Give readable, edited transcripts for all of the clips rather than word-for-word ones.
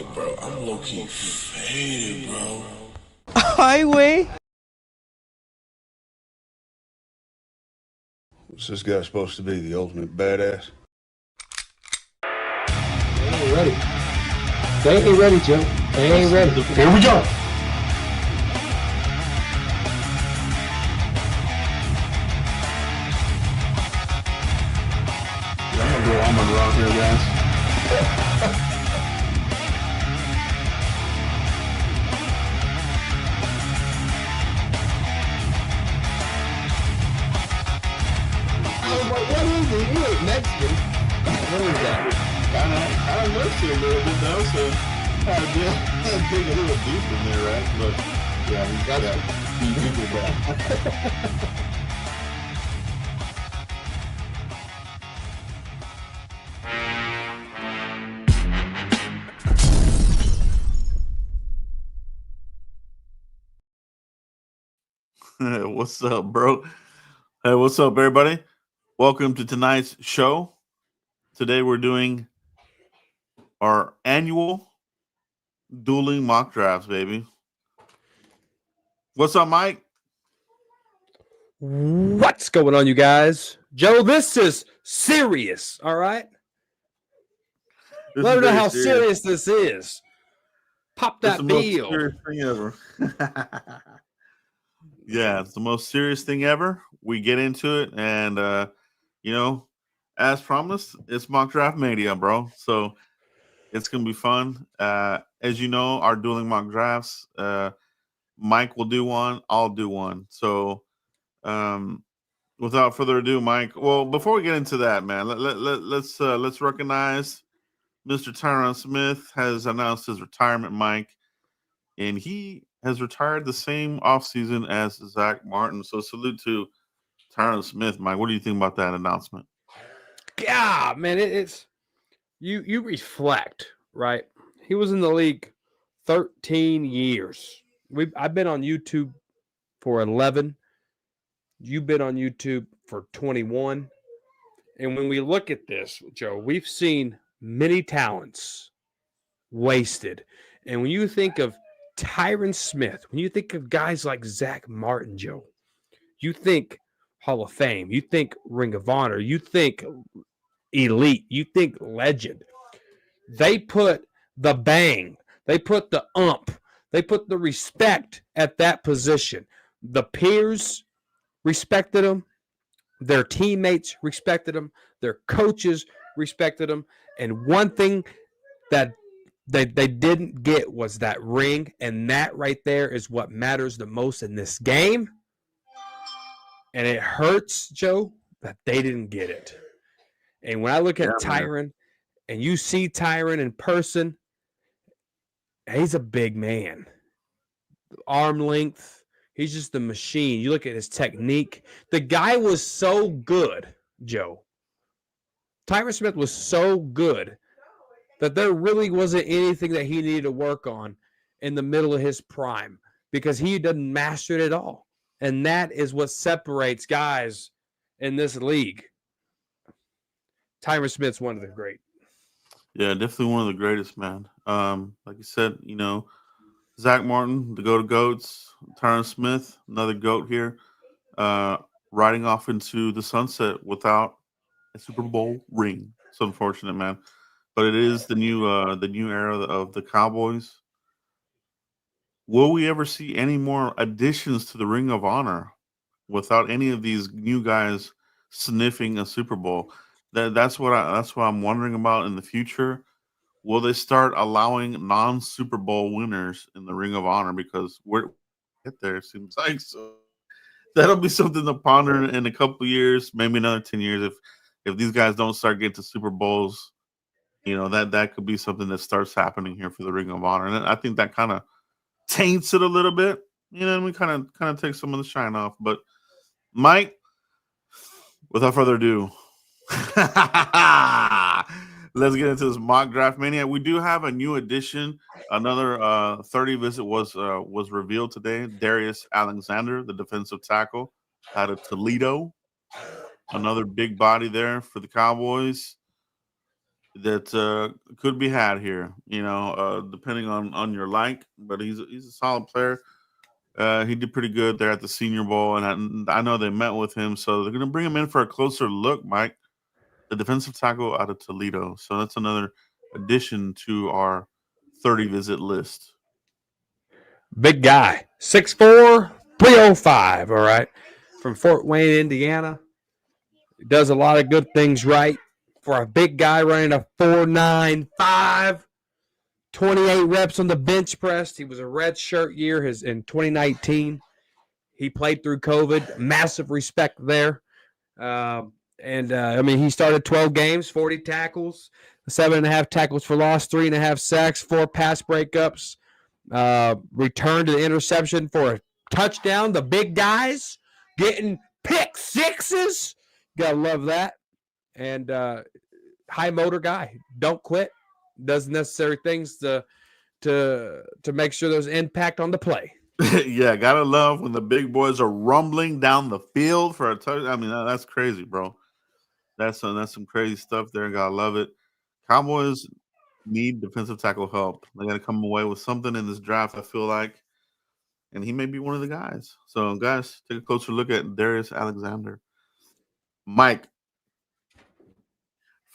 Yo, bro, I'm low-key faded, bro. Highway. What's this guy supposed to be, the ultimate badass? They ain't ready. They ain't ready, Joe. They ain't ready. Here we go. I'm gonna go almond rock here, guys. I was like, what is it? You ain't Mexican. What is that? I missed it a little bit though, so I dig a little deep in there, right? But yeah, You did that. What's up, bro? Hey, what's up, everybody? Welcome to tonight's show. Today we're doing our annual dueling mock drafts, baby. What's up, Mike? What's going on, you guys? Joe, this is serious, all right? This Let is me know very how serious this is. Pop It's that the most bill. serious thing ever. Yeah, it's the most serious thing ever. We get into it, and as promised, it's mock draft mania, bro. So it's gonna be fun. As you know, our dueling mock drafts. Mike will do one. I'll do one. So, without further ado, Mike. Well, before we get into that, man, let's recognize Mr. Tyron Smith has announced his retirement, Mike, and he has retired the same offseason as Zach Martin. So salute to Tyron Smith, Mike. What do you think about that announcement? Yeah, man, it's you reflect, right? He was in the league 13 years. I've been on YouTube for 11. You've been on YouTube for 21. And when we look at this, Joe, we've seen many talents wasted. And when you think of Tyron Smith, when you think of guys like Zach Martin, Joe, you think Hall of Fame, you think Ring of Honor, you think elite, you think legend. They put the bang, they put the they put the respect at that position. The peers respected him, their teammates respected him, their coaches respected him. And one thing that they didn't get was that ring, and that right there is what matters the most in this game. And it hurts, Joe, that they didn't get it. And when I look at Tyron, and you see Tyron in person, he's a big man. Arm length, he's just a machine. You look at his technique. The guy was so good, Joe. Tyron Smith was so good that there really wasn't anything that he needed to work on in the middle of his prime because he doesn't master it at all. And that is what separates guys in this league. Tyron Smith's one of the great. Yeah, definitely one of the greatest, man. Like you said, Zach Martin, the goats, Tyron Smith, another goat here, riding off into the sunset without a Super Bowl ring. It's unfortunate, man. But it is the new era of the Cowboys. Will we ever see any more additions to the Ring of Honor without any of these new guys sniffing a Super Bowl? That's what I'm wondering about in the future. Will they start allowing non-Super Bowl winners in the Ring of Honor? Because we're get there, seems like. So that'll be something to ponder in a couple of years, maybe another 10 years. If these guys don't start getting to Super Bowls, that could be something that starts happening here for the Ring of Honor. And I think that kind of taints it a little bit. And we kind of take some of the shine off. But Mike, without further ado, let's get into this mock draft mania. We do have a new addition. Another 30 visit was revealed today. Darius Alexander, the defensive tackle out of Toledo. Another big body there for the Cowboys. that could be had here. Depending on your like, but he's a solid player. He did pretty good there at the Senior Bowl, and I know they met with him, so they're going to bring him in for a closer look, Mike. The defensive tackle out of Toledo. So that's another addition to our 30 visit list. Big guy, 6'4", 305, all right, from Fort Wayne, Indiana. Does a lot of good things right for a big guy running a 4.95, 28 reps on the bench press. He was a red shirt year in 2019. He played through COVID. Massive respect there. He started 12 games, 40 tackles, 7.5 tackles for loss, 3.5 sacks, 4 pass breakups. Returned to the interception for a touchdown. The big guys getting pick sixes. Gotta love that. And high motor guy. Don't quit. Does necessary things to make sure there's impact on the play. Yeah, gotta love when the big boys are rumbling down the field for a touchdown. I mean, that's crazy, bro. That's some crazy stuff there. Gotta love it. Cowboys need defensive tackle help. They got to come away with something in this draft, I feel like. And he may be one of the guys. So, guys, take a closer look at Darius Alexander. Mike,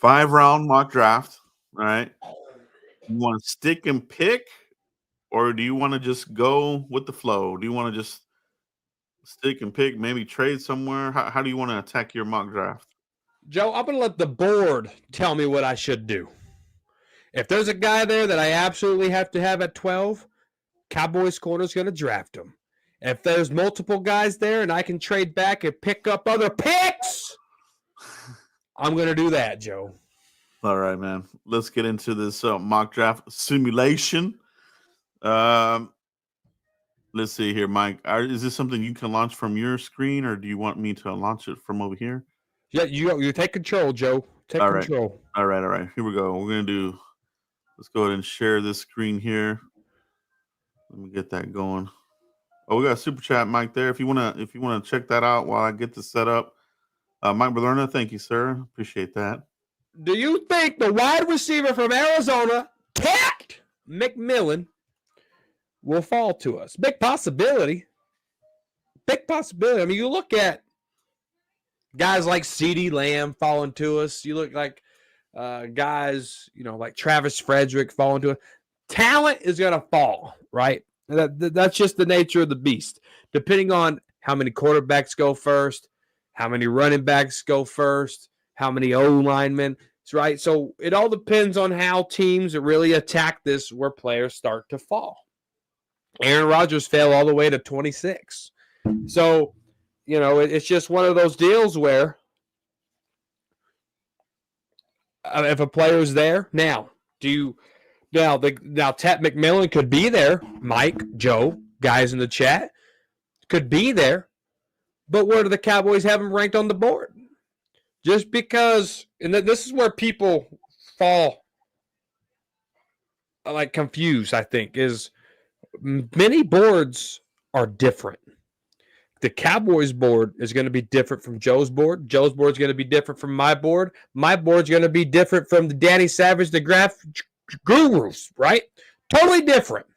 5-round mock draft. All right. You want to stick and pick, or do you want to just go with the flow? Do you want to just stick and pick, maybe trade somewhere? How do you want to attack your mock draft? Joe, I'm going to let the board tell me what I should do. If there's a guy there that I absolutely have to have at 12, Cowboys Corner is going to draft him. If there's multiple guys there and I can trade back and pick up other picks, I'm going to do that, Joe. All right, man. Let's get into this mock draft simulation. Let's see here, Mike. Is this something you can launch from your screen, or do you want me to launch it from over here? Yeah, you take control, Joe. Take control. All right. Here we go. We're going to do. Let's go ahead and share this screen here. Let me get that going. Oh, we got a super chat, Mike. There, if you wanna check that out while I get this set up, Mike Berlerna, thank you, sir. Appreciate that. Do you think the wide receiver from Arizona, Cat McMillan, will fall to us? Big possibility. Big possibility. I mean, you look at guys like CeeDee Lamb falling to us. You look like guys, like Travis Frederick falling to it. Talent is going to fall, right? That's just the nature of the beast. Depending on how many quarterbacks go first, how many running backs go first, how many O-linemen, right? So it all depends on how teams really attack this where players start to fall. Aaron Rodgers fell all the way to 26. So, it's just one of those deals where if a player is there, now Tat McMillan could be there. Mike, Joe, guys in the chat could be there, but where do the Cowboys have him ranked on the board? Just because, and this is where people fall confused. I think is many boards are different. The Cowboys board is going to be different from Joe's board. Joe's board is going to be different from my board. My board is going to be different from the Danny Savage, the Graph Gurus, right? Totally different.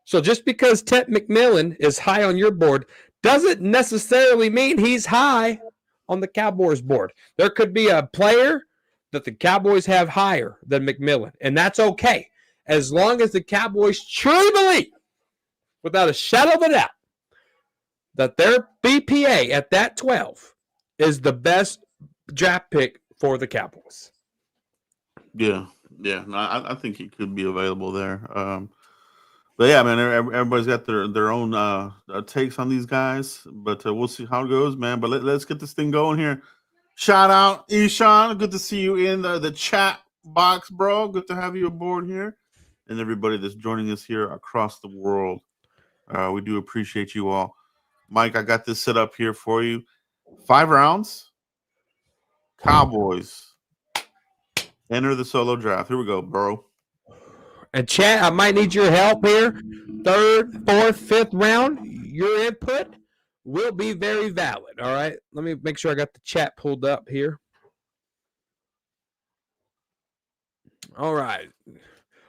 So just because Tet McMillan is high on your board doesn't necessarily mean he's high on the Cowboys board. There could be a player that the Cowboys have higher than McMillan, and that's okay. As long as the Cowboys truly believe, without a shadow of a doubt, that their BPA at that 12 is the best draft pick for the Cowboys. Yeah. No, I think he could be available there. But yeah, man, everybody's got their own takes on these guys. But we'll see how it goes, man. But let's get this thing going here. Shout out, Ishan. Good to see you in the chat box, bro. Good to have you aboard here. And everybody that's joining us here across the world. We do appreciate you all. Mike, I got this set up here for you. 5 rounds. Cowboys. Enter the solo draft. Here we go, bro. And chat, I might need your help here. 3rd, 4th, 5th round. Your input will be very valid. All right. Let me make sure I got the chat pulled up here. All right.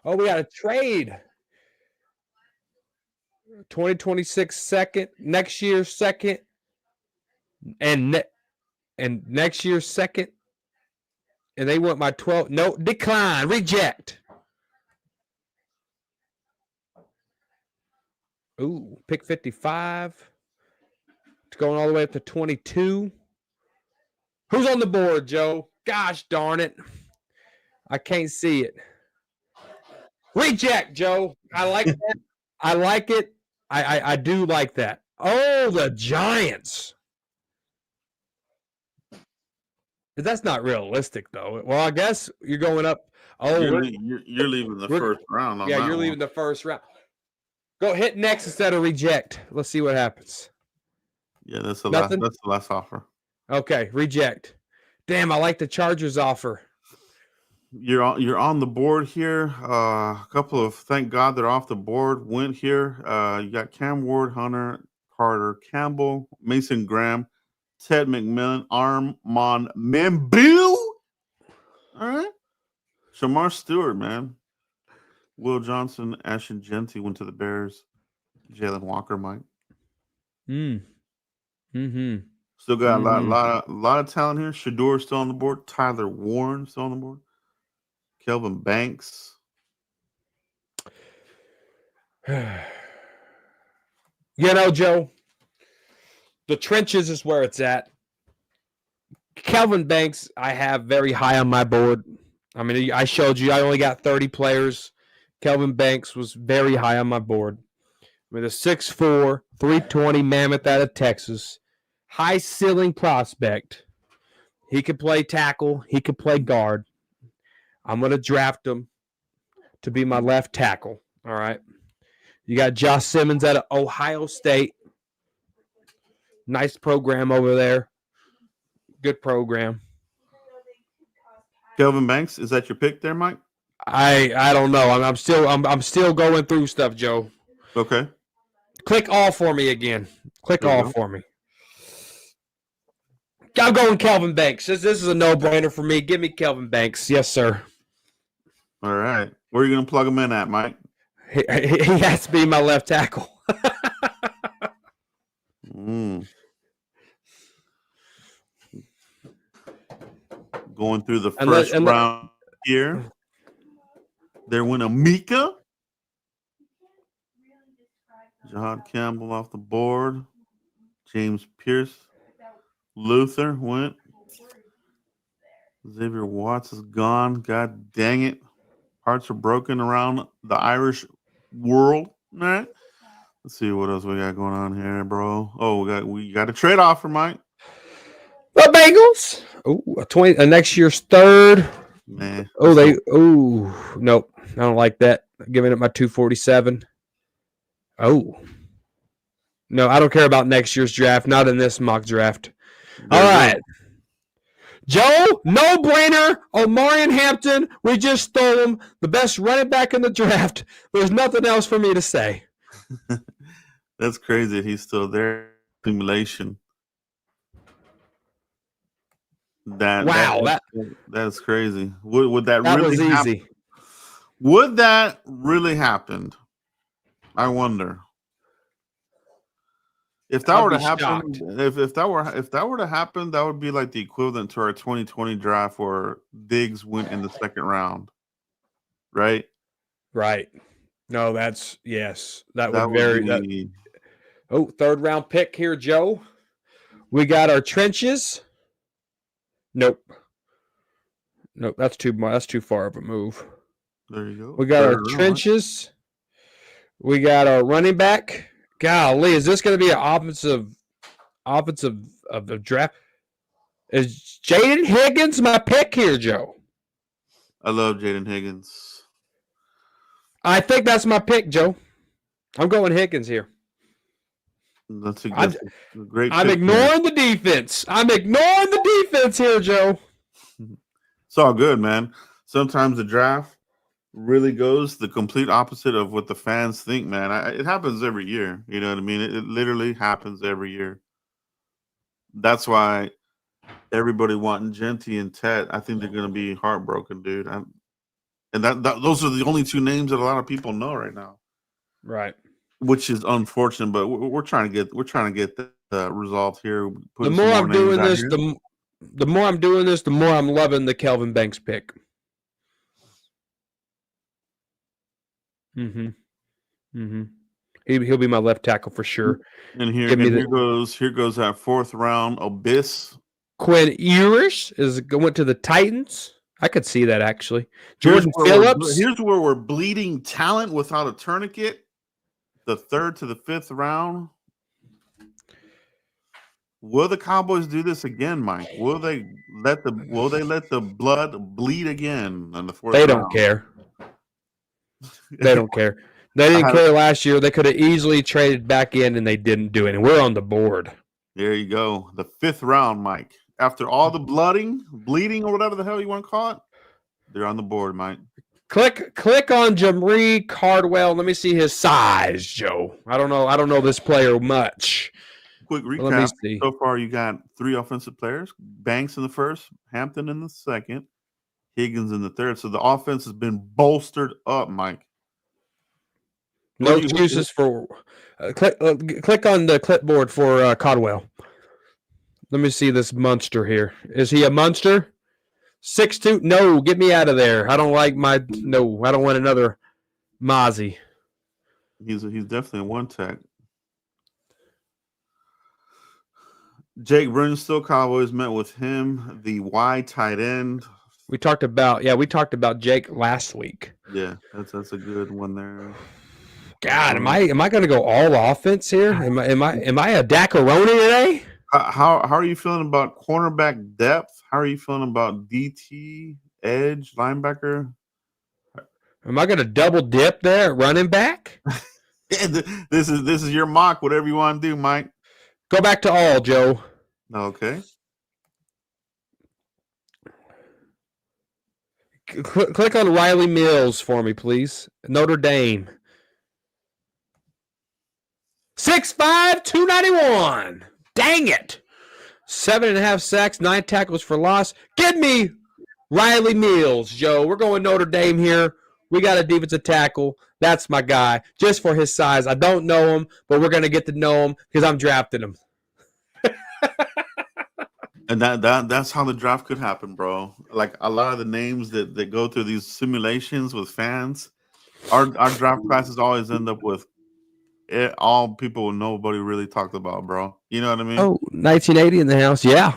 Oh, we got a trade. 2026 second, next year's second, and next year's second. And they want my 12. No, decline, reject. Ooh, pick 55. It's going all the way up to 22. Who's on the board, Joe? Gosh darn it. I can't see it. Reject, Joe. I like that. I like it. I do like that. Oh, the Giants. That's not realistic, though. Well, I guess you're going up. Oh, You're leaving the first round on yeah, that you're leaving one. the first round. Go hit next instead of reject. Let's see what happens. Yeah, that's the Nothing? last offer. Okay, reject. Damn, I like the Chargers offer. You're on the board here. A couple of thank God they're off the board went here. You got Cam Ward, Hunter Carter Campbell, Mason Graham, Ted McMillan, Armand Mambu. All right. Shamar Stewart, man. Will Johnson, Ashton Genty went to the Bears. Jalen Walker, Mike. Mm-hmm. Still got a lot of talent here. Shador still on the board. Tyler Warren still on the board. Kelvin Banks. Joe, the trenches is where it's at. Kelvin Banks, I have very high on my board. I mean, I showed you I only got 30 players. Kelvin Banks was very high on my board. With a 6'4", 320 mammoth out of Texas. High ceiling prospect. He could play tackle. He could play guard. I'm going to draft him to be my left tackle. All right. You got Josh Simmons out of Ohio State. Nice program over there. Good program. Kelvin Banks, is that your pick there, Mike? I don't know. I'm still going through stuff, Joe. Okay. Click all for me again. Click all for me. I'm going Kelvin Banks. This is a no-brainer for me. Give me Kelvin Banks. Yes, sir. All right. Where are you going to plug him in at, Mike? He has to be my left tackle. Going through the first round here. There went Amika. Jahad Campbell off the board. James Pierce. Luther went. Xavier Watts is gone. God dang it. Hearts are broken around the Irish world. All right. Let's see what else we got going on here, bro. Oh, we got a trade offer, Mike. The Bengals. Oh, next year's third. Man. Nope. I don't like that. I'm giving it my 247. Oh. No, I don't care about next year's draft. Not in this mock draft. All right. Joe, no-brainer. Omarion Hampton, we just stole him. The best running back in the draft. There's nothing else for me to say. That's crazy. He's still there. Simulation. That's crazy. Would that really happen? Easy. Would that really happen? I wonder. If that were to happen, if that were to happen, that would be like the equivalent to our 2020 draft where Diggs went in the second round, right? Right. No, yes. That would be. Third round pick here, Joe. We got our trenches. Nope. That's too far of a move. There you go. We got our trenches. We got our running back. Golly, is this going to be an offensive of draft? Is Jaden Higgins my pick here, Joe? I love Jaden Higgins. I think that's my pick, Joe. I'm going Higgins here. That's a great pick. I'm ignoring the defense. I'm ignoring the defense here, Joe. It's all good, man. Sometimes the draft really goes the complete opposite of what the fans think, man. It happens every year. You know what I mean? It literally happens every year. That's why everybody wanting Genty and Ted, I think they're going to be heartbroken, dude. And those are the only two names that a lot of people know right now. Right. Which is unfortunate, but we're trying to get the result here. The more I'm doing this, the more I'm doing this, the more I'm loving the Kelvin Banks pick. Mm-hmm. Mm-hmm. He'll be my left tackle for sure. And here goes that fourth round abyss. Quinn Ewers went to the Titans. I could see that actually. Jordan Phillips. Here's where we're bleeding talent without a tourniquet. The 3rd to the 5th round. Will the Cowboys do this again, Mike? Will they let the blood bleed again in the 4th round? They don't care. They don't care. They didn't care last year. They could have easily traded back in, and they didn't do it. And we're on the board. There you go. The 5th round, Mike. After all the bleeding, or whatever the hell you want to call it, they're on the board, Mike. Click on Jamari Cardwell. Let me see his size, Joe. I don't know this player much. Quick recap. Let me see. So far, you got 3 offensive players: Banks in the 1st, Hampton in the 2nd, Higgins in the 3rd. So the offense has been bolstered up, Mike. No excuses for click on the clipboard for Caldwell. Let me see this monster here. Is he a monster? 6'2"? No, get me out of there. I don't want another Mozzie. He's definitely a one tech. Jake Brunstall, Cowboys met with him, the Y tight end. We talked about Jake last week. Yeah, that's a good one there. God, am I going to go all offense here? Am I a Dacaroni today? How are you feeling about cornerback depth? How are you feeling about DT, edge, linebacker? Am I going to double dip there at running back? This is your mock. Whatever you want to do, Mike. Go back to all, Joe. Okay. Click on Riley Mills for me, please. Notre Dame. 6'5", 291. Dang it. 7.5 sacks, 9 tackles for loss. Give me Riley Mills, Joe. We're going Notre Dame here. We got a defensive tackle. That's my guy. Just for his size. I don't know him, but we're going to get to know him because I'm drafting him. And that's how the draft could happen, bro. Like a lot of the names that go through these simulations with fans, our draft classes always end up with all people nobody really talked about, bro. You know what I mean? Oh, 1980 in the house, yeah.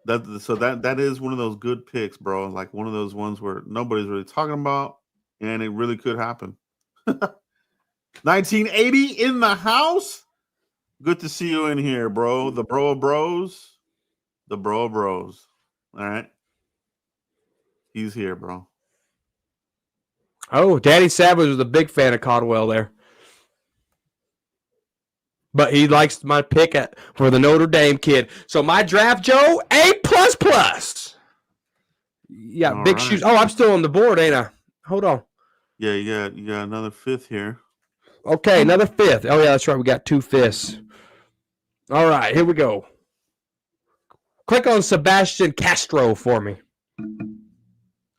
That is one of those good picks, bro. Like one of those ones where nobody's really talking about, and it really could happen. 1980 in the house. Good to see you in here, bro. The bro of bros. The bro of bros. All right. He's here, bro. Oh, Daddy Savage was a big fan of Caldwell there. But he likes my pick for the Notre Dame kid. So my draft, Joe, A++. Yeah, all big right. Shoes. Oh, I'm still on the board, ain't I? Hold on. Yeah, you got another 5th here. Okay, another 5th. Oh, yeah, that's right. We got 2 5ths. All right, here we go. Click on Sebastian Castro for me.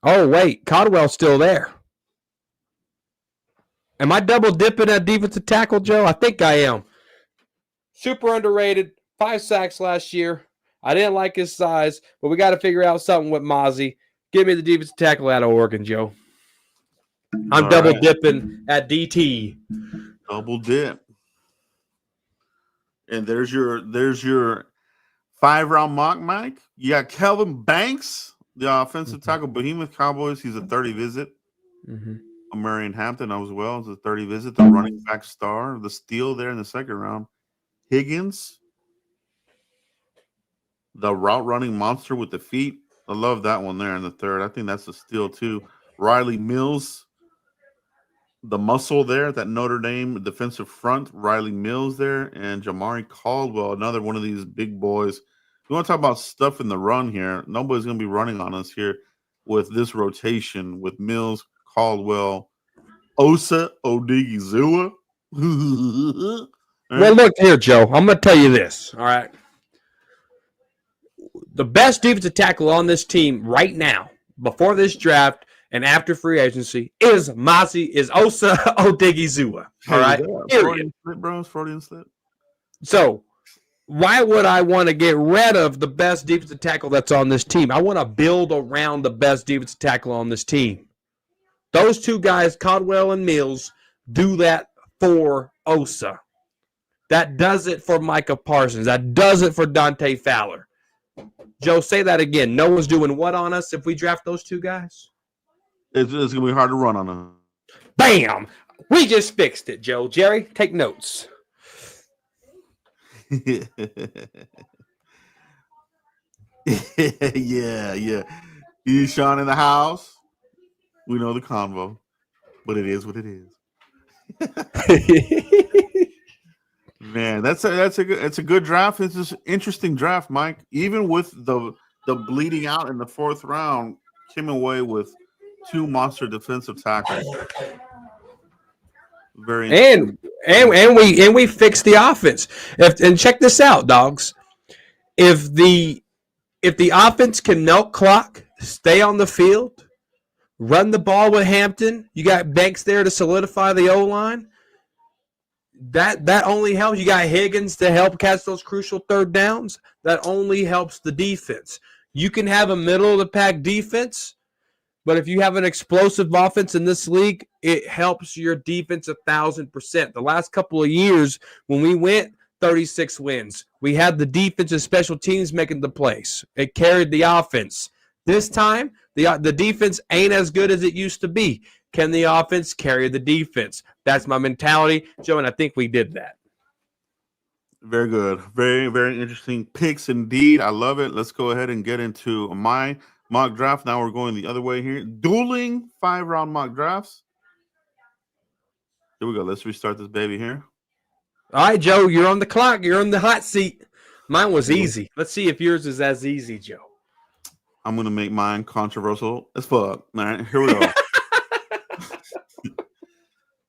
Oh, wait. Caldwell's still there. Am I double dipping at defensive tackle, Joe? I think I am. Super underrated. 5 sacks last year. I didn't like his size, but we got to figure out something with Mozzie. Give me the defensive tackle out of Oregon, Joe. I'm double dipping at DT. Double dip. And there's your 5-round mock, Mike. You got Kelvin Banks, the offensive tackle, Behemoth Cowboys. He's a 30 visit. Mm-hmm. Marion Hampton as well as a 30 visit. The running back star, the steal there in the 2nd round. Higgins, the route running monster with the feet. I love that one there in the 3rd. I think that's a steal too. Riley Mills, the muscle there, that Notre Dame defensive front. Riley Mills there, and Jamari Caldwell, another one of these big boys. We want to talk about stuff in the run here. Nobody's going to be running on us here with this rotation with Mills, Caldwell, Osa Odigizua. Well, look here, Joe. I'm going to tell you this, all right? The best defensive tackle on this team right now, before this draft, and after free agency is Osa Odigizua. All right. Freudian slip, bro. Freudian slip. So why would I want to get rid of the best defensive tackle that's on this team? I want to build around the best defensive tackle on this team. Those two guys, Caldwell and Mills, do that for Osa. That does it for Micah Parsons. That does it for Dante Fowler. Joe, say that again. No one's doing what on us if we draft those two guys? It's going to be hard to run on them. Bam! We just fixed it, Joe. Jerry, take notes. yeah. You Sean in the house. We know the convo, but it is what it is. Man, that's a good draft. It's just interesting draft, Mike. Even with the bleeding out in the fourth round, came away with two monster defensive tackles. Very and we fixed the offense. And check this out, dogs. If the offense can milk clock, stay on the field, run the ball with Hampton, you got Banks there to solidify the O-line. That only helps. You got Higgins to help catch those crucial third downs. That only helps the defense. You can have a middle-of-the-pack defense, but if you have an explosive offense in this league, it helps your defense 1,000%. The last couple of years, when we went 36 wins, we had the defensive special teams making the plays. It carried the offense. This time, the defense ain't as good as it used to be. Can the offense carry the defense? That's my mentality, Joe, and I think we did that. Very good. Very, very interesting picks indeed. I love it. Let's go ahead and get into my mock draft. Now we're going the other way here. Dueling 5-round mock drafts. Here we go. Let's restart this baby here. All right, Joe, you're on the clock. You're on the hot seat. Mine was easy. Let's see if yours is as easy, Joe. I'm going to make mine controversial as fuck. All right, here we go.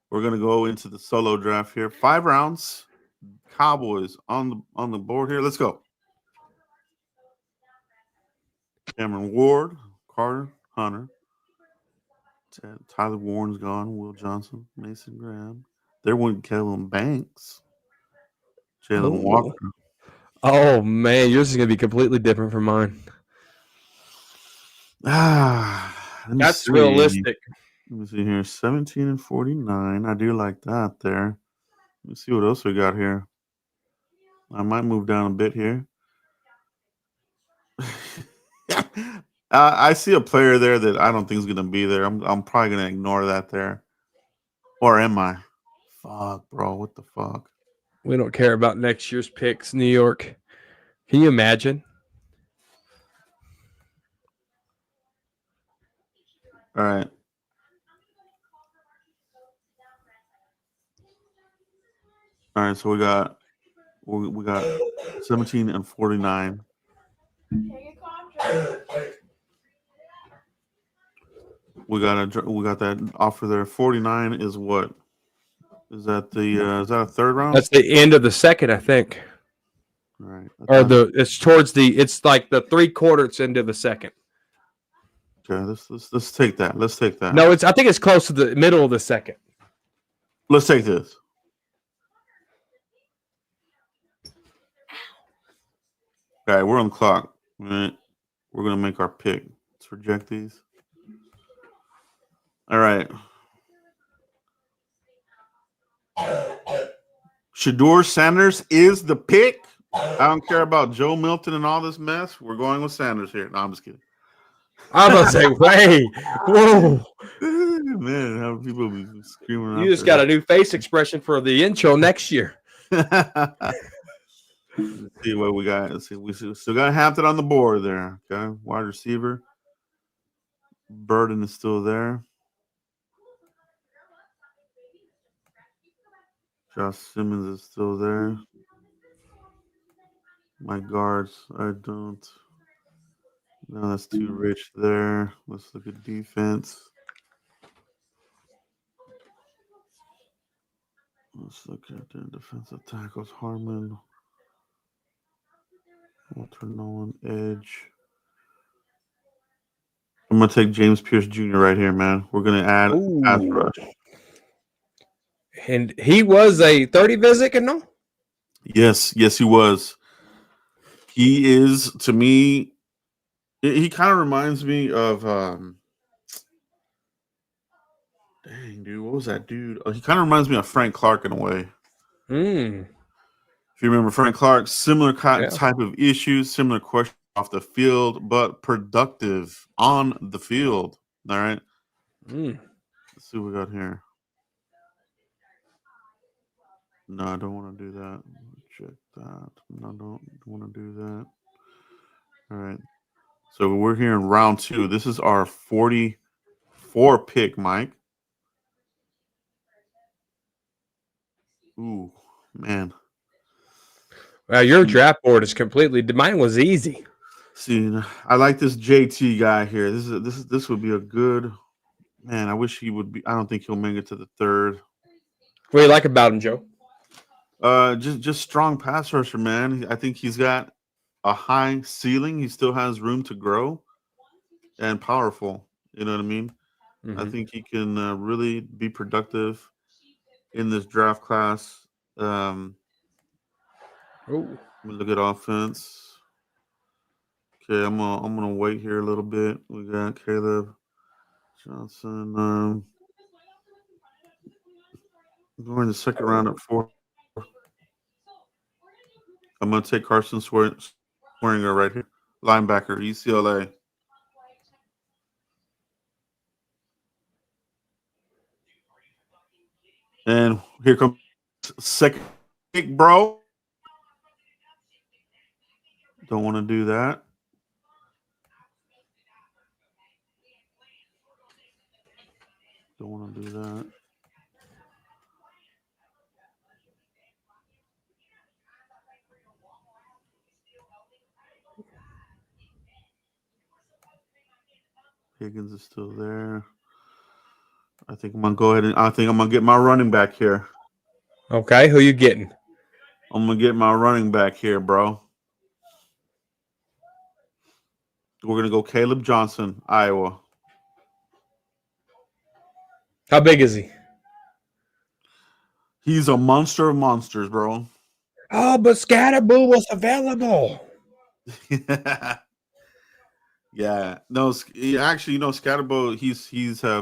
We're going to go into the solo draft here. 5 rounds. Cowboys on the board here. Let's go. Cameron Ward, Carter, Hunter. Tyler Warren's gone. Will Johnson, Mason Graham. There went Kellen Banks. Jalen Walker. Oh, man. Yours is going to be completely different from mine. That's realistic. Let me see here. 17 and 49. I do like that there. Let me see what else we got here. I might move down a bit here. I see a player there that I don't think is going to be there. I'm probably going to ignore that there. Or am I? Fuck, bro. What the fuck? We don't care about next year's picks, New York. Can you imagine? All right. All right, so we got 17 and 49. We got that offer there. 49 is what? Is that is that a third round? That's the end of the second, I think. All right. It's like the 3/4 into the second. Okay, let's take that. Let's take that. No, I think it's close to the middle of the second. Let's take this. All right, we're on the clock. All right. We're gonna make our pick. Let's reject these. All right. Shedeur Sanders is the pick. I don't care about Joe Milton and all this mess. We're going with Sanders here. No, I'm just kidding. I was about to say, wait, whoa. Man, how people be screaming. You just got a new face expression for the intro next year. Let's see what we got. Let's see. We still got Hampton on the board there. Okay. Wide receiver. Burden is still there. Josh Simmons is still there. My guards, I don't. No, that's too rich there. Let's look at defense. Let's look at the defensive tackles. Harmon. Walter Nolan, edge. I'm gonna take James Pierce Jr. right here, man. We're gonna add pass Ooh. rush. And he was a 30 visit, no? Yes, he was. He is to me. He kind of reminds me of. Dang, dude, what was that dude? He kind of reminds me of Frank Clark in a way. Mm. If you remember Frank Clark, similar Yeah. type of issues, similar question off the field, but productive on the field. All right. Mm. Let's see what we got here. No, I don't want to do that. Check that. No, don't want to do that. All right. So we're here in round 2. This is our 44 pick, Mike. Ooh, man. Well, your draft board is completely. Mine was easy. See, I like this JT guy here. This would be a good man. I wish he would be. I don't think he'll make it to the 3rd. What do you like about him, Joe? Just strong pass rusher, man. I think he's got a high ceiling. He still has room to grow, and powerful. You know what I mean? Mm-hmm. I think he can really be productive in this draft class. Let me look at offense. Okay, I'm gonna wait here a little bit. We got Caleb Johnson. Going the second round at 4. I'm gonna take Carson Swearinger right here, linebacker, UCLA. And here comes second pick, bro. Don't want to do that. Don't want to do that. Higgins is still there. I think I'm gonna go ahead and I think I'm gonna get my running back here. Okay, who you getting? I'm gonna get my running back here, bro. We're gonna go Caleb Johnson, Iowa. How big is he? He's a monster of monsters, bro. Oh, but Scatterboo was available. Yeah. No, actually, Scatterbo, he's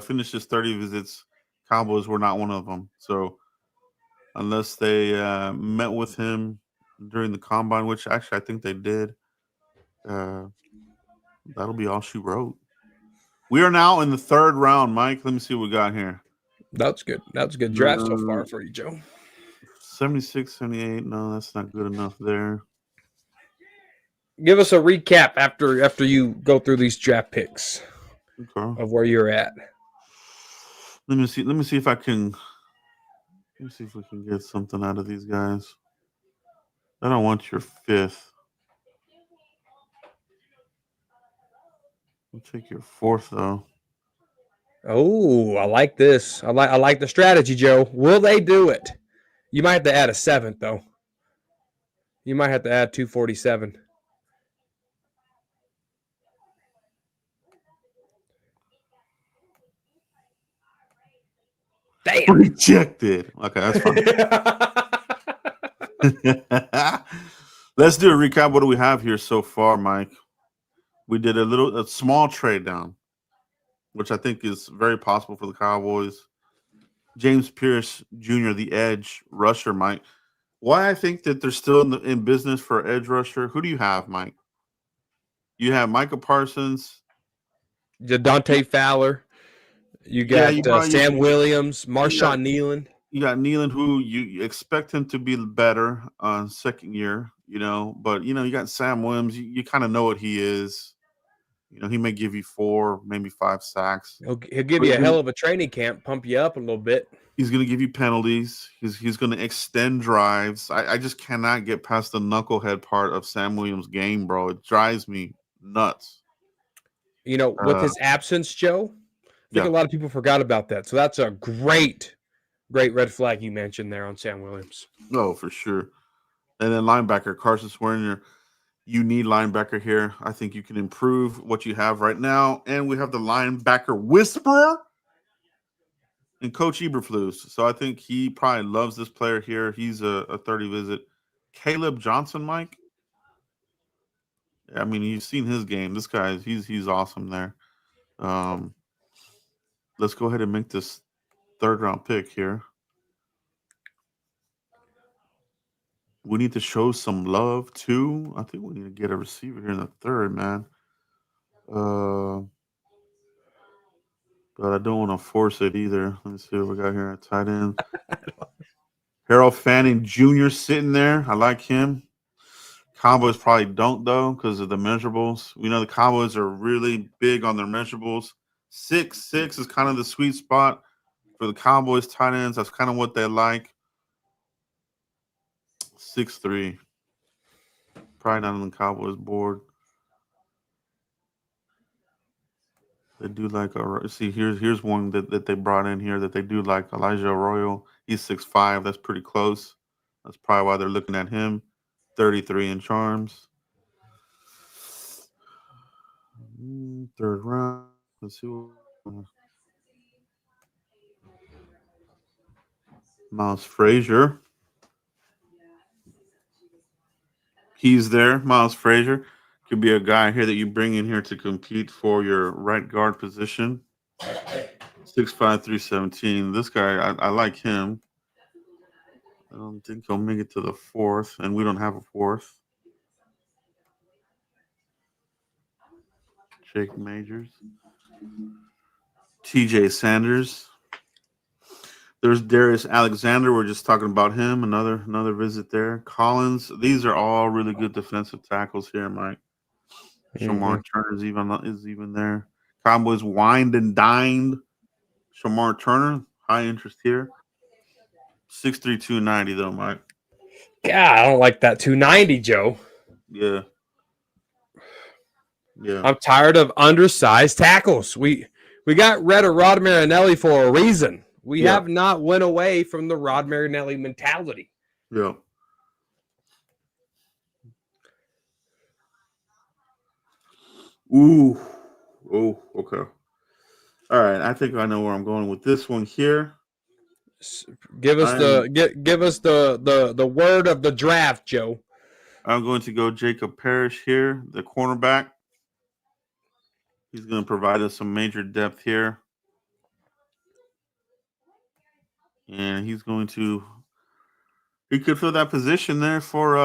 finished his 30 visits. Cowboys were not one of them. So unless they met with him during the combine, which actually I think they did, that'll be all she wrote. We are now in the 3rd round, Mike. Let me see what we got here. That's good. That's a good draft so far for you, Joe. 76, 78. No, that's not good enough there. Give us a recap after you go through these draft picks Okay. of where you're at. Let me see if I can. Let me see if we can get something out of these guys. I don't want your 5th. I'll take your 4th though. Oh, I like this. I like the strategy, Joe. Will they do it? You might have to add a 7th though. You might have to add 247. Damn. Rejected. Okay, that's fine. Let's do a recap. What do we have here so far, Mike? We did a small trade down, which I think is very possible for the Cowboys. James Pierce Jr., the edge rusher, Mike. Why I think that they're still in business for edge rusher. Who do you have, Mike? You have Micah Parsons, Dante Fowler. You got Sam Williams, Marshawn Nealon. You got Nealon, who you expect him to be better on second year, but you got Sam Williams. You kind of know what he is. He may give you 4, maybe 5 sacks. He'll give you a hell of a training camp, pump you up a little bit. He's going to give you penalties. He's going to extend drives. I just cannot get past the knucklehead part of Sam Williams' game, bro. It drives me nuts. With his absence, Joe, I think a lot of people forgot about that. So that's a great red flag you mentioned there on Sam Williams. Oh, for sure. And then linebacker Carson Swearinger. you need linebacker here. I think you can improve what you have right now. And we have the linebacker whisperer and Coach Eberflus. So I think he probably loves this player here. He's a 30 visit. Caleb Johnson, Mike. I mean, you've seen his game. This guy, he's awesome there. Let's go ahead and make this third round pick here. We need to show some love too. I think we need to get a receiver here in the third, man. But I don't want to force it either. Let me see what we got here at tight end. Harold Fanning Jr. sitting there. I like him. Cowboys probably don't, though, because of the measurables. We know the Cowboys are really big on their measurables. 6'6" is kind of the sweet spot for the Cowboys tight ends. That's kind of what they like. 6'3". Probably not on the Cowboys board. They do like here's one that they brought in here that they do like. Elijah Arroyo. He's 6'5". That's pretty close. That's probably why they're looking at him. 33 in charms. Third round. Let's see what Miles Frazier. He's there. Miles Frazier could be a guy here that you bring in here to compete for your right guard position. 6'5", 317. This guy, I like him. I don't think he'll make it to the fourth, and we don't have a fourth. Jake Majors. TJ Sanders. There's Darius Alexander. We're just talking about him. Another visit there. Collins. These are all really good defensive tackles here, Mike. Shamar Turner is even there. Cowboys wined and dined. Shamar Turner, high interest here. 6'3", 290 though, Mike. God, I don't like that 290, Joe. Yeah. I'm tired of undersized tackles. We got rid of Rod Marinelli for a reason. We have not went away from the Rod Marinelli mentality. Yeah. Ooh. Oh, okay. All right. I think I know where I'm going with this one here. Give us the word of the draft, Joe. I'm going to go Jacob Parrish here, the cornerback. He's going to provide us some major depth here. And he could fill that position there for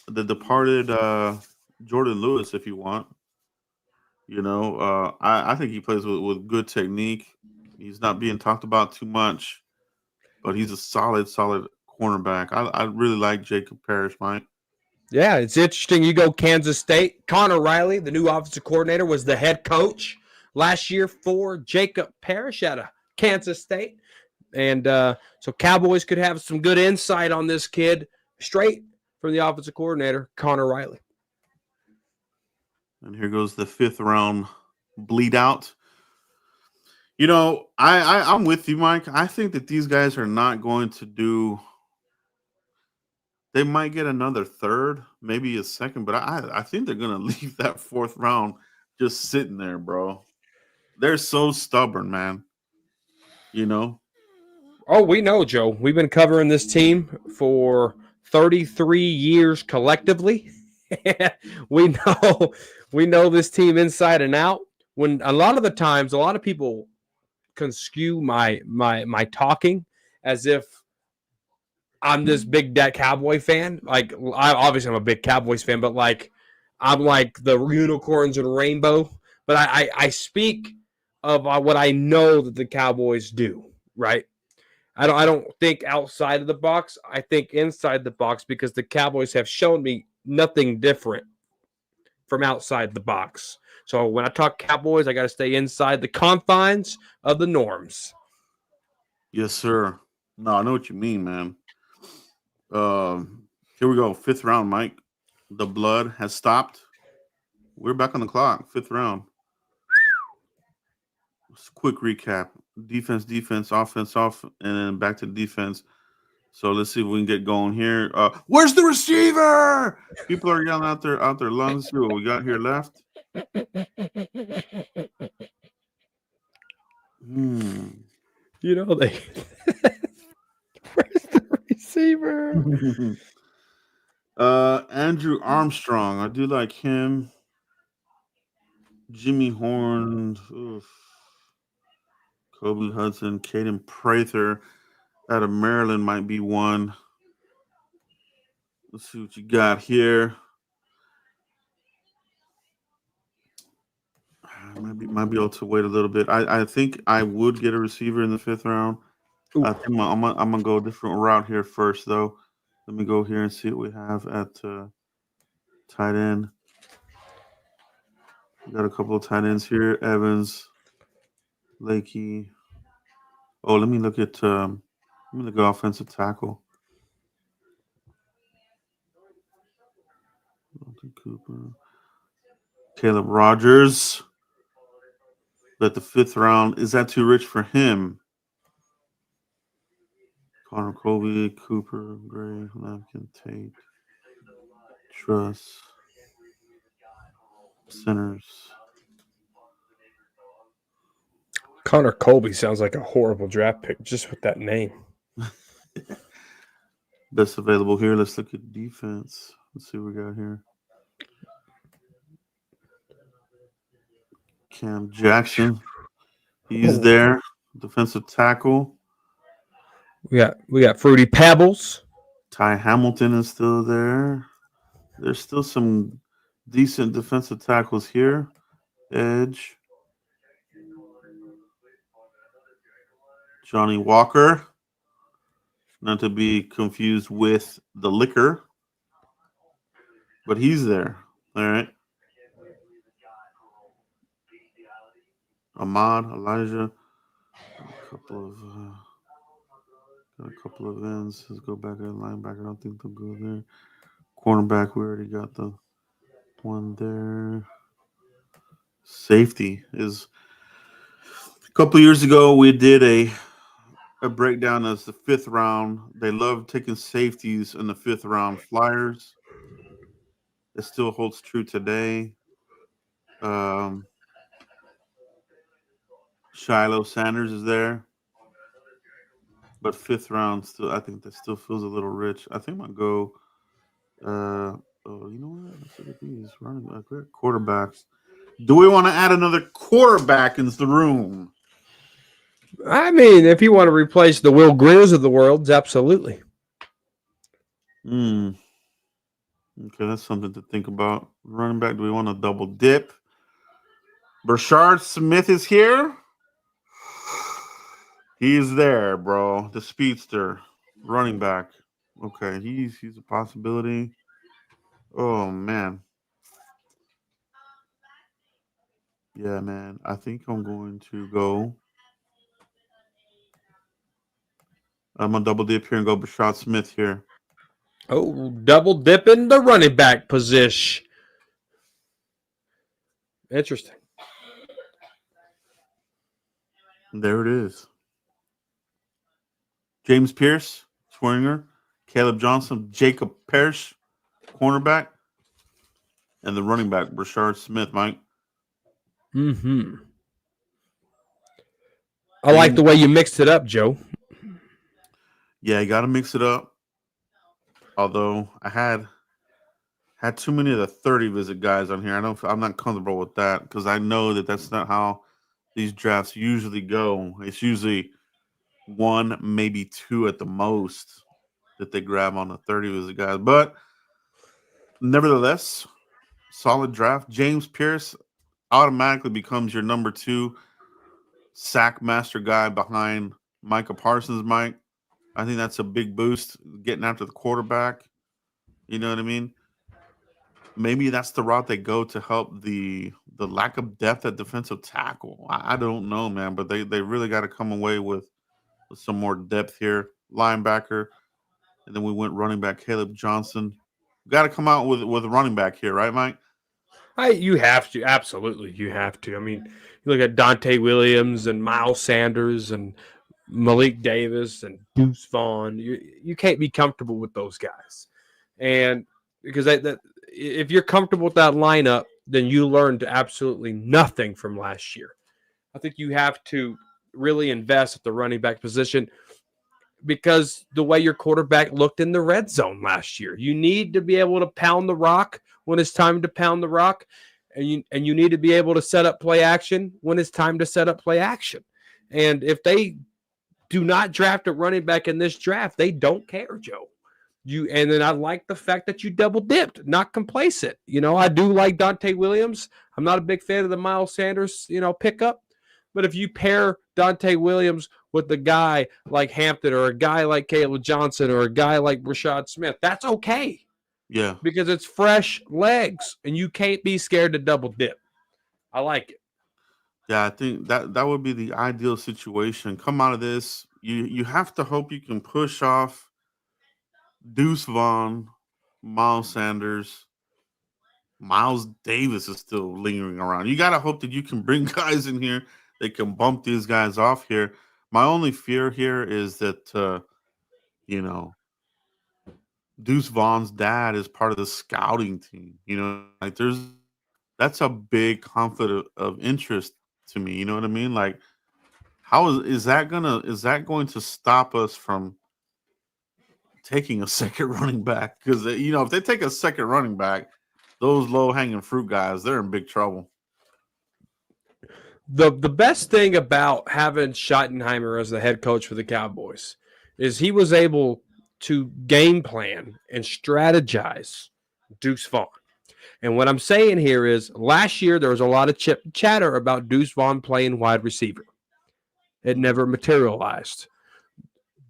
the departed Jordan Lewis if you want. You know, I think he plays with good technique. He's not being talked about too much, but he's a solid cornerback. I really like Jacob Parrish, Mike. Yeah, it's interesting. You go Kansas State. Connor Riley, the new offensive coordinator, was the head coach last year for Jacob Parrish out of Kansas State. And so Cowboys could have some good insight on this kid straight from the offensive coordinator, Connor Riley. And here goes the 5th round bleed out. You know, I'm with you, Mike. I think that these guys are not going to do – they might get another third, maybe a second, but I think they're going to leave that 4th round just sitting there, bro. They're so stubborn, man. You know? Oh, we know, Joe. We've been covering this team for 33 years collectively. we know this team inside and out. When a lot of the times, a lot of people conskew my talking as if I'm this big Cowboy fan. Like, I'm a big Cowboys fan, but like I'm like the unicorns and rainbow. But I speak of what I know that the Cowboys do, right? I don't think outside of the box. I think inside the box because the Cowboys have shown me nothing different from outside the box. So when I talk Cowboys, I got to stay inside the confines of the norms. Yes, sir. No, I know what you mean, man. Here we go. 5th round, Mike. The blood has stopped. We're back on the clock. 5th round. Quick recap. Defense, offense, off, and then back to defense. So let's see if we can get going here. Where's the receiver? People are yelling out their lungs. See what we got here left. You know they. Where's the receiver? Andrew Armstrong. I do like him. Jimmy Horn. Oof. Kobe Hudson. Caden Prather out of Maryland might be one. Let's see what you got here. Might be able to wait a little bit. I think I would get a receiver in the 5th round. Ooh. I think I'm gonna go a different route here first, though. Let me go here and see what we have at tight end. We got a couple of tight ends here. Evans, Lakey. Oh, let me look at offensive tackle. Cooper. Caleb Rogers. At the 5th round. Is that too rich for him? Connor Colby, Cooper, Gray, Lampkin, Tate, Truss, Centers. Connor Colby sounds like a horrible draft pick just with that name. Best available here. Let's look at defense. Let's see what we got here. Cam Jackson. He's there. Defensive tackle. We got Fruity Pebbles. Ty Hamilton is still there. There's still some decent defensive tackles here. Edge. Johnny Walker. Not to be confused with the liquor. But he's there. All right. Ahmad, Elijah. Got a couple of ends. Let's go back at linebacker. I don't think they'll go there. Cornerback, we already got the one there. Safety is a couple of years ago we did a breakdown as the 5th round. They love taking safeties in the 5th round. Flyers. It still holds true today. Shiloh Sanders is there. But 5th round still, I think that still feels a little rich. I think I'm gonna go. You know what? Let's look at these running quarterbacks. Do we want to add another quarterback into the room? I mean, if you want to replace the Will Greers of the world, absolutely. Okay, that's something to think about. Running back, do we want to double dip? Brashard Smith is here. He's there, bro. The speedster, running back. Okay, he's a possibility. Oh man. Yeah, man. I think I'm going to go. I'm gonna double dip here and go Brashard Smith here. Oh, double dip in the running back position. Interesting. There it is. James Pierce, Swinger, Caleb Johnson, Jacob Parrish, cornerback, and the running back, Brashard Smith, Mike. Mm-hmm. I like the way you mixed it up, Joe. Yeah, you got to mix it up. Although I had too many of the 30 visit guys on here. I'm not comfortable with that because I know that that's not how these drafts usually go. It's usually one, maybe two at the most that they grab on the 30 visit guys. But nevertheless, solid draft. James Pierce automatically becomes your number 2 sack master guy behind Micah Parsons, Mike. I think that's a big boost getting after the quarterback. You know what I mean? Maybe that's the route they go to help the lack of depth at defensive tackle. I don't know, man, but they really got to come away with some more depth here. Linebacker, and then we went running back Caleb Johnson. Got to come out with a running back here, right, Mike? You have to. Absolutely, you have to. I mean, you look at Dante Williams and Miles Sanders and Malik Davis and Deuce Vaughn. You can't be comfortable with those guys. And because if you're comfortable with that lineup, then you learned absolutely nothing from last year. I think you have to really invest at the running back position because the way your quarterback looked in the red zone last year. You need to be able to pound the rock when it's time to pound the rock, and you need to be able to set up play action when it's time to set up play action. And if they do not draft a running back in this draft, they don't care, Joe. And then I like the fact that you double dipped, not complacent. I do like Dante Williams. I'm not a big fan of the Miles Sanders, pickup. But if you pair Dante Williams with a guy like Hampton or a guy like Caleb Johnson or a guy like Rashad Smith, that's okay. Yeah. Because it's fresh legs and you can't be scared to double dip. I like it. Yeah, I think that would be the ideal situation. Come out of this, you have to hope you can push off Deuce Vaughn, Miles Sanders. Miles Davis is still lingering around. You got to hope that you can bring guys in here that can bump these guys off here. My only fear here is that, Deuce Vaughn's dad is part of the scouting team. Like that's a big conflict of interest to me. You know what I mean? Like, how is that going to stop us from taking a second running back? Because if they take a second running back, those low hanging fruit guys, they're in big trouble. The best thing about having Schottenheimer as the head coach for the Cowboys is he was able to game plan and strategize Deuce Vaughn. And what I'm saying here is last year there was a lot of chatter about Deuce Vaughn playing wide receiver. It never materialized.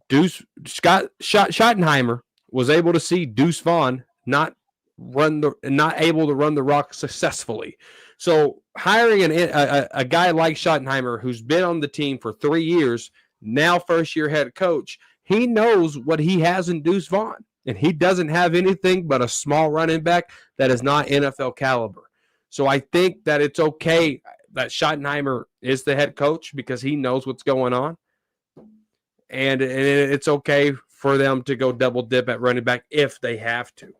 Schottenheimer was able to see Deuce Vaughn not able to run the rock successfully. So hiring a guy like Schottenheimer, who's been on the team for 3 years, now first-year head coach, he knows what he has in Deuce Vaughn, and he doesn't have anything but a small running back that is not NFL caliber. So I think that it's okay that Schottenheimer is the head coach because he knows what's going on, and it's okay for them to go double dip at running back if they have to.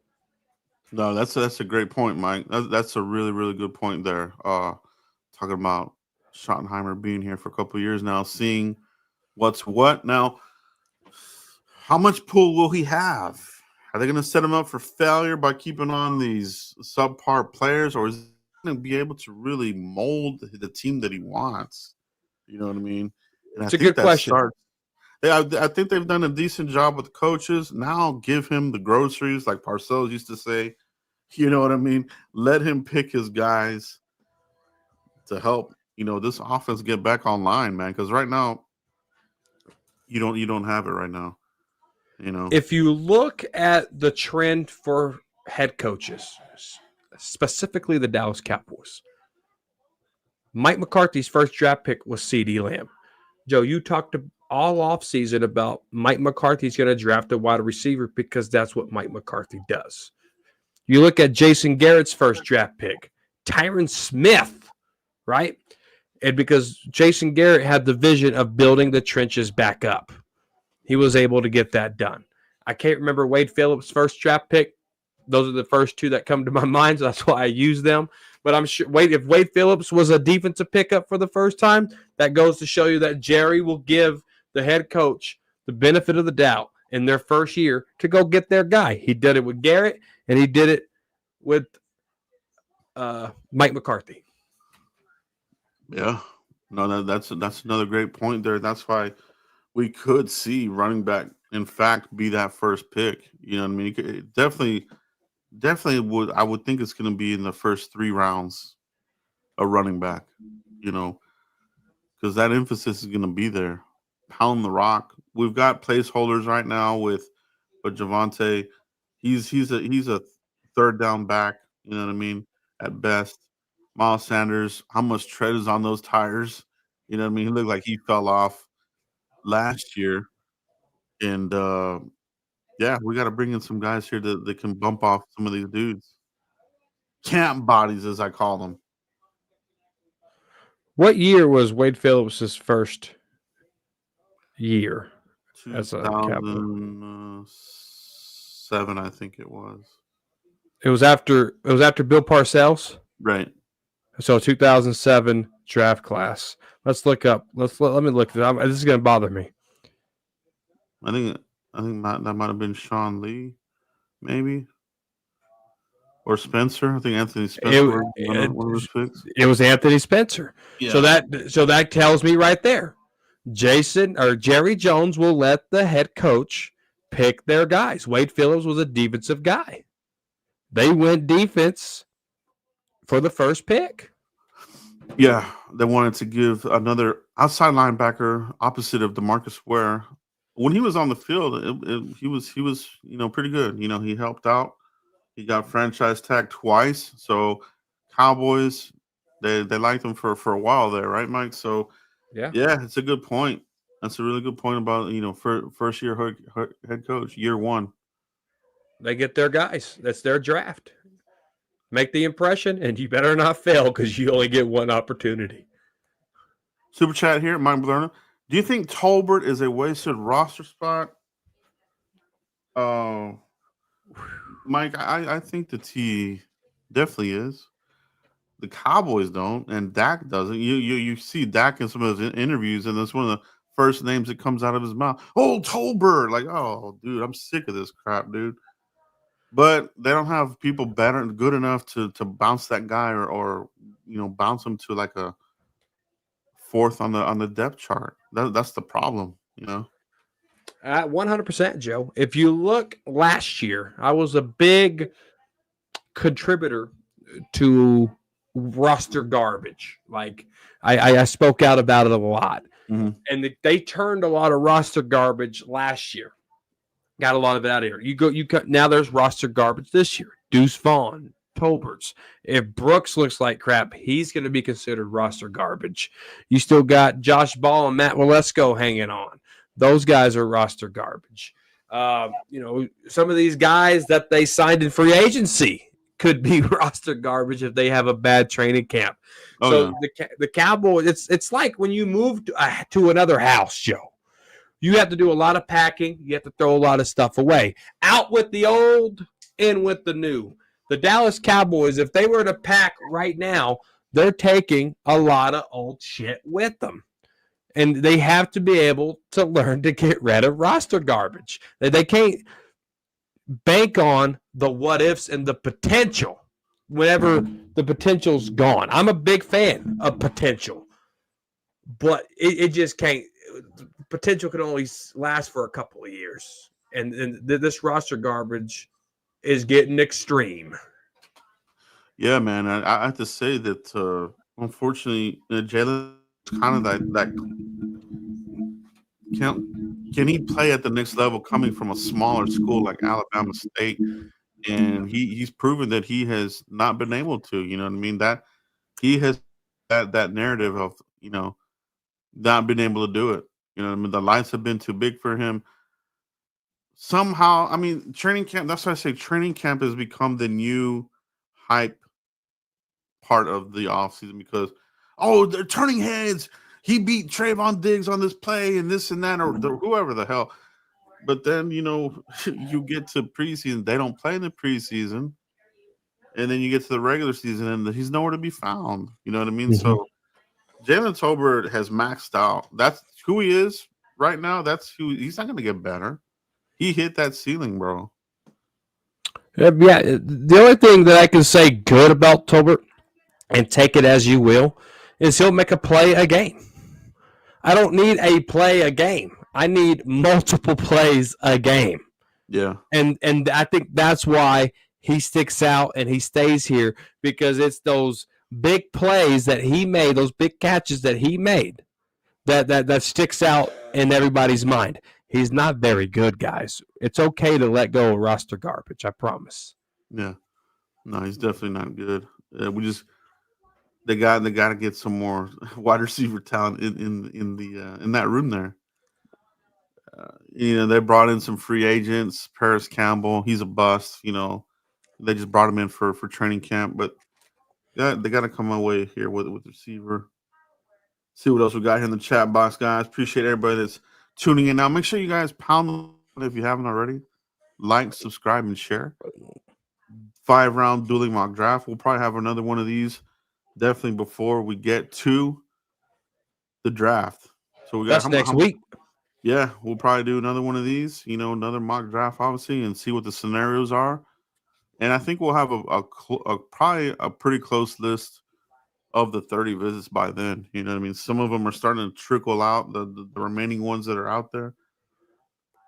No, that's a great point, Mike. That's a really, really good point there. Talking about Schottenheimer being here for a couple of years now, seeing what's what. Now, how much pull will he have? Are they going to set him up for failure by keeping on these subpar players, or is he going to be able to really mold the team that he wants? You know what I mean? And it's a good question. I think they've done a decent job with the coaches. Now give him the groceries, like Parcells used to say. You know what I mean? Let him pick his guys to help, this offense get back online, man. Because right now, you don't have it right now. If you look at the trend for head coaches, specifically the Dallas Cowboys, Mike McCarthy's first draft pick was CeeDee Lamb. Joe, you talked all offseason about Mike McCarthy's going to draft a wide receiver because that's what Mike McCarthy does. You look at Jason Garrett's first draft pick, Tyron Smith, right? And because Jason Garrett had the vision of building the trenches back up, he was able to get that done. I can't remember Wade Phillips' first draft pick. Those are the first two that come to my mind, so that's why I use them. But I'm sure if Wade Phillips was a defensive pickup for the first time, that goes to show you that Jerry will give the head coach the benefit of the doubt in their first year to go get their guy. He did it with Garrett, and he did it with Mike McCarthy. Yeah. No, that's another great point there. That's why we could see running back, in fact, be that first pick. You know what I mean? It definitely would. I would think it's going to be in the first 3 rounds, a running back, because that emphasis is going to be there. Pound the rock. We've got placeholders right now with Javonte. He's a third down back. You know what I mean? At best. Miles Sanders, how much tread is on those tires? You know what I mean? He looked like he fell off last year. And, we got to bring in some guys here that can bump off some of these dudes. Camp bodies, as I call them. What year was Wade Phillips' first year as a Cowboy? 2007, I think it was. It was after Bill Parcells. Right. So 2007 draft class. Let's look up. Let me look. This is going to bother me. I think that might have been Sean Lee, maybe, or Spencer. I think Anthony Spencer was one of his picks. It was Anthony Spencer. Yeah. So that tells me right there, Jerry Jones will let the head coach pick their guys. Wade Phillips was a defensive guy. They went defense for the first pick. Yeah, they wanted to give another outside linebacker opposite of DeMarcus Ware. When he was on the field, he was pretty good. He helped out. He got franchise tagged twice. So Cowboys, they liked him for a while there, right, Mike? So yeah, it's a good point. That's a really good point about first year head coach, year one. They get their guys. That's their draft. Make the impression, and you better not fail because you only get one opportunity. Super chat here, Mike Blerna. Do you think Tolbert is a wasted roster spot? Mike, I think the T definitely is. The Cowboys don't, and Dak doesn't. You see Dak in some of his interviews, and that's one of the first names that comes out of his mouth. Oh, Tolbert! Like, oh, dude, I'm sick of this crap, dude. But they don't have people good enough to bounce that guy or bounce him to like a fourth on the depth chart. That's the problem, 100%, Joe. If you look last year, I was a big contributor to roster garbage. Like I spoke out about it a lot, and they turned a lot of roster garbage last year. Got a lot of it out of here. Now there's roster garbage this year. Deuce Vaughn, Tolberts. If Brooks looks like crap, he's going to be considered roster garbage. You still got Josh Ball and Matt Walesko hanging on. Those guys are roster garbage. Some of these guys that they signed in free agency could be roster garbage if they have a bad training camp. The Cowboys, it's like when you move to another house, Joe. You have to do a lot of packing. You have to throw a lot of stuff away. Out with the old, in with the new. The Dallas Cowboys, if they were to pack right now, they're taking a lot of old shit with them. And they have to be able to learn to get rid of roster garbage. They can't bank on the what ifs and the potential whenever the potential's gone. I'm a big fan of potential, but it just can't. Potential can only last for a couple of years. And this roster garbage is getting extreme. Yeah, man. I have to say that, unfortunately, Jalen is kind of that can he play at the next level coming from a smaller school like Alabama State? And he's proven that he has not been able to. You know what I mean? That he has that narrative of not being able to do it. You know what I mean? The lights have been too big for him. Somehow, I mean, training camp, that's why I say training camp has become the new hype part of the offseason because, they're turning heads. He beat Trayvon Diggs on this play and this and that, or whoever the hell. But then, you get to preseason. They don't play in the preseason. And then you get to the regular season, and he's nowhere to be found. You know what I mean? Mm-hmm. So Jalen Tolbert has maxed out. That's who he is right now. That's who he's not going to get better. He hit that ceiling, bro. Yeah, the only thing that I can say good about Tolbert, and take it as you will, is he'll make a play a game. I don't need a play a game. I need multiple plays a game. Yeah. And I think that's why he sticks out and he stays here, because it's those big plays that he made, those big catches that he made that sticks out in everybody's mind. He's not very good, guys. It's okay to let go of roster garbage, I promise. Yeah. No, he's definitely not good. They got to get some more wide receiver talent in that room there. They brought in some free agents. Paris Campbell, he's a bust. They just brought him in for training camp, but they got to come away here with receiver. See what else we got here in the chat box, guys. Appreciate everybody that's tuning in now. Make sure you guys pound if you haven't already. Like, subscribe, and share. 5-round dueling mock draft. We'll probably have another one of these definitely before we get to the draft. So we got That's next week. Yeah, we'll probably do another one of these, another mock draft, obviously, and see what the scenarios are. And I think we'll have probably a pretty close list of the 30 visits by then. You know what I mean? Some of them are starting to trickle out, the remaining ones that are out there.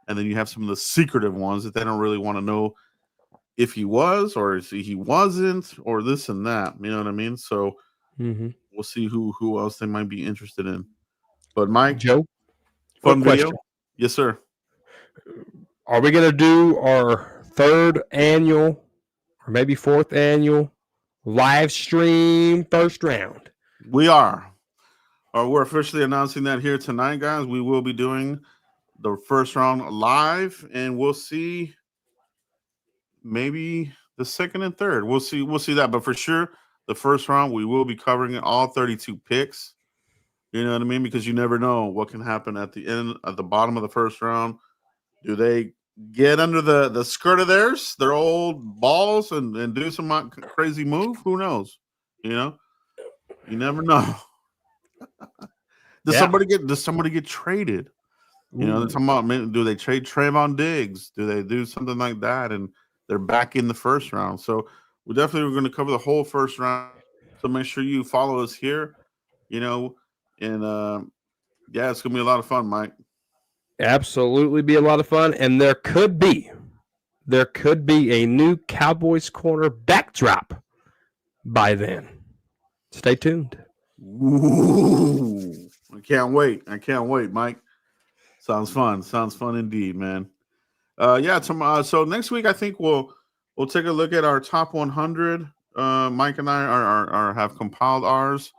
And then you have some of the secretive ones that they don't really want to know if he was or if he wasn't or this and that. You know what I mean? So we'll see who else they might be interested in. But Mike, Joe, fun video. question. Yes, sir. Are we going to do our 3rd annual or maybe 4th annual live stream first round? We are. We're officially announcing that here tonight, guys. We will be doing the first round live, and we'll see maybe the 2nd and 3rd. We'll see that. But for sure, the first round, we will be covering all 32 picks. You know what I mean? Because you never know what can happen at the end, at the bottom of the first round. Do they get under the skirt of their old balls and do some crazy move? Who knows? You never know. Does somebody get traded? They're talking about, do they trade Trayvon Diggs? Do they do something like that? And they're back in the first round. So we definitely are going to cover the whole first round. So make sure you follow us here, and it's going to be a lot of fun, Mike. Absolutely be a lot of fun. And there could be a new Cowboys Corner backdrop by then. Stay tuned. Ooh, I can't wait, Mike. Sounds fun indeed, man. So next week I think we'll take a look at our top 100. Mike and I are have compiled ours,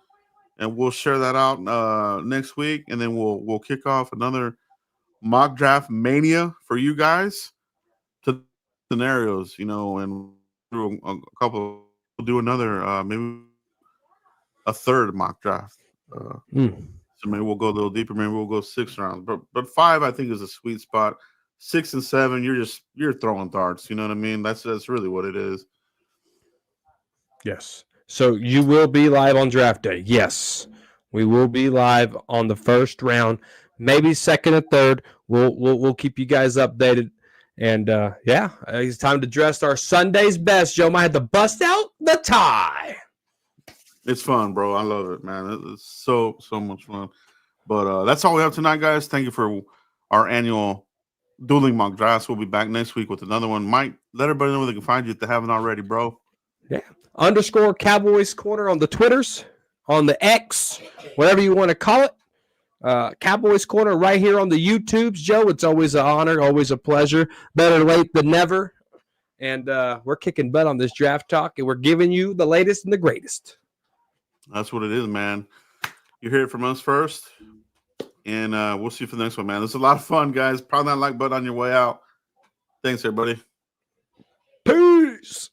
and we'll share that out next week, and then we'll kick off another mock draft mania for you guys to scenarios, and through a couple. We'll do another maybe a 3rd mock draft. So maybe we'll go a little deeper. Maybe we'll go 6 rounds. But 5 I think is a sweet spot. 6 and 7, you're throwing darts. You know what I mean? That's really what it is. Yes. So you will be live on draft day. Yes, we will be live on the first round, maybe 2nd or 3rd. We'll keep you guys updated. And it's time to dress our Sunday's best. Joe might have to bust out the tie. It's fun, bro. I love it, man. It's so much fun. But that's all we have tonight, guys. Thank you for our annual dueling mock drafts. We'll be back next week with another one. Mike, let everybody know where they can find you if they haven't already, bro. Yeah. _ Cowboys Corner on the Twitters, on the X, whatever you want to call it. Cowboys Corner right here on the YouTubes. Joe, it's always an honor, always a pleasure. Better late than never. And we're kicking butt on this draft talk, and we're giving you the latest and the greatest. That's what it is, man. You hear it from us first, and we'll see you for the next one, man. It's a lot of fun, guys. Probably not like button on your way out. Thanks, everybody. Peace.